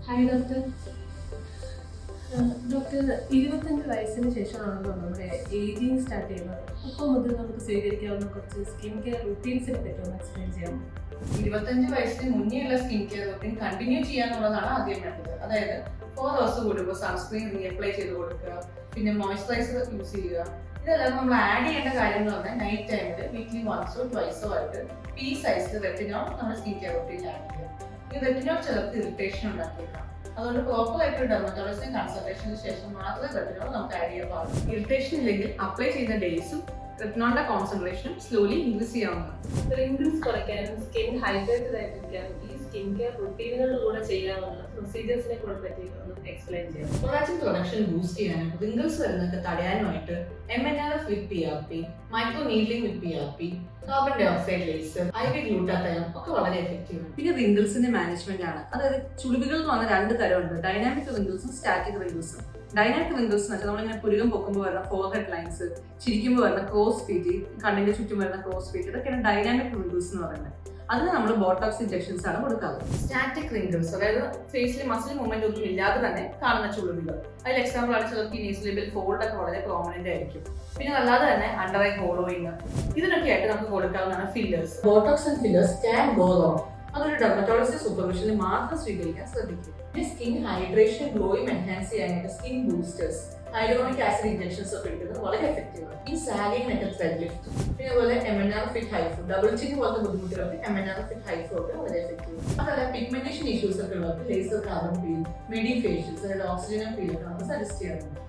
Hi doctor. Doctor, 25 വയസ്സിന് ശേഷമാണല്ലോ നമ്മുടെ ageing start ചെയ്യുന്നത്. അപ്പോൾ മുതൽ നമുക്ക് സ്വീകരിക്കാവുന്ന കുറച്ച് സ്കിൻ കെയർ റൂട്ടീൻസിനെ പറ്റി ഒന്ന് എക്സ്പ്ലെയിൻ ചെയ്യാമോ? 25 വയസ്സിന് മുന്നേയുള്ള സ്കിൻ കെയർ റൂട്ടീൻ കണ്ടിന്യൂ ചെയ്യാന്നുള്ളതാണ് ആദ്യം വേണ്ടത്. അതായത് 4 hours കൂടുമ്പോൾ സൺസ്ക്രീൻ റീഅപ്ലൈ ചെയ്ത് കൊടുക്കുക, പിന്നെ മോയ്സ്ചറൈസർ യൂസ് ചെയ്യുക. ഇതെല്ലാം നമ്മൾ ആഡ് ചെയ്യേണ്ട കാര്യങ്ങൾ പറഞ്ഞാൽ നൈറ്റ് ടൈമിൽ വീക്ക്ലി വൺസോ ട്വൈസോ ആയിട്ട് പി സൈസിൽ റെറ്റിനോൾ നമ്മുടെ സ്കിൻ കെയർ റൂട്ടീനിൽ ആഡ് ചെയ്യുക. ഈ റെറ്റിനോൾ ചിലർക്ക് ഇറിറ്റേഷൻ ഉണ്ടാക്കിയേക്കാം. അതുകൊണ്ട് പ്രോപ്പർ ആയിട്ട് ഡെർമറ്റോളജിസ്റ്റ് കൺസൾട്ടേഷന് ശേഷം മാത്രമേ റെറ്റിനോൾ നമുക്ക് ആഡ് ചെയ്യാൻ പാടുള്ളൂ. ഇറിറ്റേഷൻ ഇല്ലെങ്കിൽ അപ്ലൈ ചെയ്യുന്ന ഡേയ്സും റെറ്റിനോളിന്റെ കോൺസെൻട്രേഷനും സ്ലോലി ഇൻക്രീസ് ചെയ്യാവുന്നതാണ്. റിങ്കിൾസ് കുറയ്ക്കാനും സ്കിൻ ഹൈഡ്രേറ്റഡ് ആയിട്ടിരിക്കാനും ഈ സ്കിൻ കെയർ റൂട്ടീനുകളിലൂടെ ചെയ്യാവുന്ന പ്രൊസീജിയേഴ്സിനെ പറ്റി ഒന്ന് എക്സ്പ്ലെയിൻ ചെയ്യാം. കൊളാജൻ പ്രൊഡക്ഷൻ ബൂസ്റ്റ് ചെയ്യാനും റിങ്കിൾസ് വരുന്നതൊക്കെ തടയാനുമായിട്ട് MNRF with PRP, micro needling with PRP, carbon dioxide laser, IV glutathione ഒക്കെ വളരെ എഫക്റ്റീവ് ആണ്. പിന്നെ റിങ്കിൾസിന്റെ മാനേജ്മെന്റ് ആണ്. അതായത് ചുളിവുകൾ എന്ന് പറഞ്ഞാൽ 2 തരമുണ്ട്: ഡൈനാമിക് റിങ്കിൾസും സ്റ്റാറ്റിക് റിങ്കിൾസും. ഡൈനാമിക് റിങ്കിൾസ് എന്ന് വെച്ചാൽ നമ്മളിങ്ങനെ പുരുകം പൊക്കുമ്പോൾ വരുന്ന ഫോർഹെഡ് ലൈൻസ്, ചിരിക്കുമ്പോൾ വരുന്ന ക്രോസ് ഫീറ്റ്, കണ്ണിന്റെ ചുറ്റും വരുന്ന ക്രോസ് ഫീറ്റ്, ഇതൊക്കെയാണ് ഡൈനാമിക് റിങ്കിൾസ് എന്ന് പറയുന്നത്. അതിന് നമ്മൾ ബോട്ടോക്സ് ഇഞ്ചക്ഷൻസ് ആണ് കൊടുക്കാറ്. സ്റ്റാറ്റിക് റിങ്കിൾസ് അതായത് ഫേസിൽ മസിൽ മൂവ്മെന്റ് ഒന്നും ഇല്ലാതെ തന്നെ കാണുന്ന ചുളിവുകൾ. അതിൽ എക്സാമ്പിൾ ആണ് ചിലർക്ക് നേസൽ ലേബിൾ ഫോൾഡ് ഒക്കെ വളരെ പ്രോമനന്റ് ആയിരിക്കും. പിന്നെ അല്ലാതെ തന്നെ അണ്ടർ ഐ ഹോളോയിങ്, ഇതിനൊക്കെ ആയിട്ട് നമുക്ക് കൊടുക്കാവുന്നതാണ് fillers. Botox and fillers can go wrong. അതൊരു ഡെർമറ്റോളജിസ്റ്റ് സൂപ്പർവിഷനിൽ മാത്രം സ്വീകരിക്കാൻ ശ്രദ്ധിക്കും. പിന്നെ സ്കിൻ ഹൈഡ്രേഷൻ ഗ്ലോയും എൻഹാൻസ് ചെയ്യാനായിട്ട് skin boosters, hydronic acid injections ഒക്കെ എടുക്കുന്നത് വളരെ എഫക്റ്റീവ് ആണ്. ഈ സാഗിങ് ഒക്കെ ത്രെഡ് ലിഫ്റ്റ്, പിന്നെ അതുപോലെ MNR fit HIFU, double chin പോലത്തെ ബുദ്ധിമുട്ടുകൾക്ക് MNR ഫിറ്റ് ഹൈഫു ഒക്കെ വളരെ എഫക്റ്റീവ് ആണ്. അതല്ല പിഗ്മെന്റേഷൻ ഇഷ്യൂസ് ഒക്കെ ഉള്ളവർക്ക് ലേസർ കാർബൺ പീൽ, മെഡി ഫേഷ്യൽസ്, അതായത് ഓക്സിജൻ പീൽ ഒക്കെ നമുക്ക് സജസ്റ്റ് ചെയ്യാറുണ്ട്.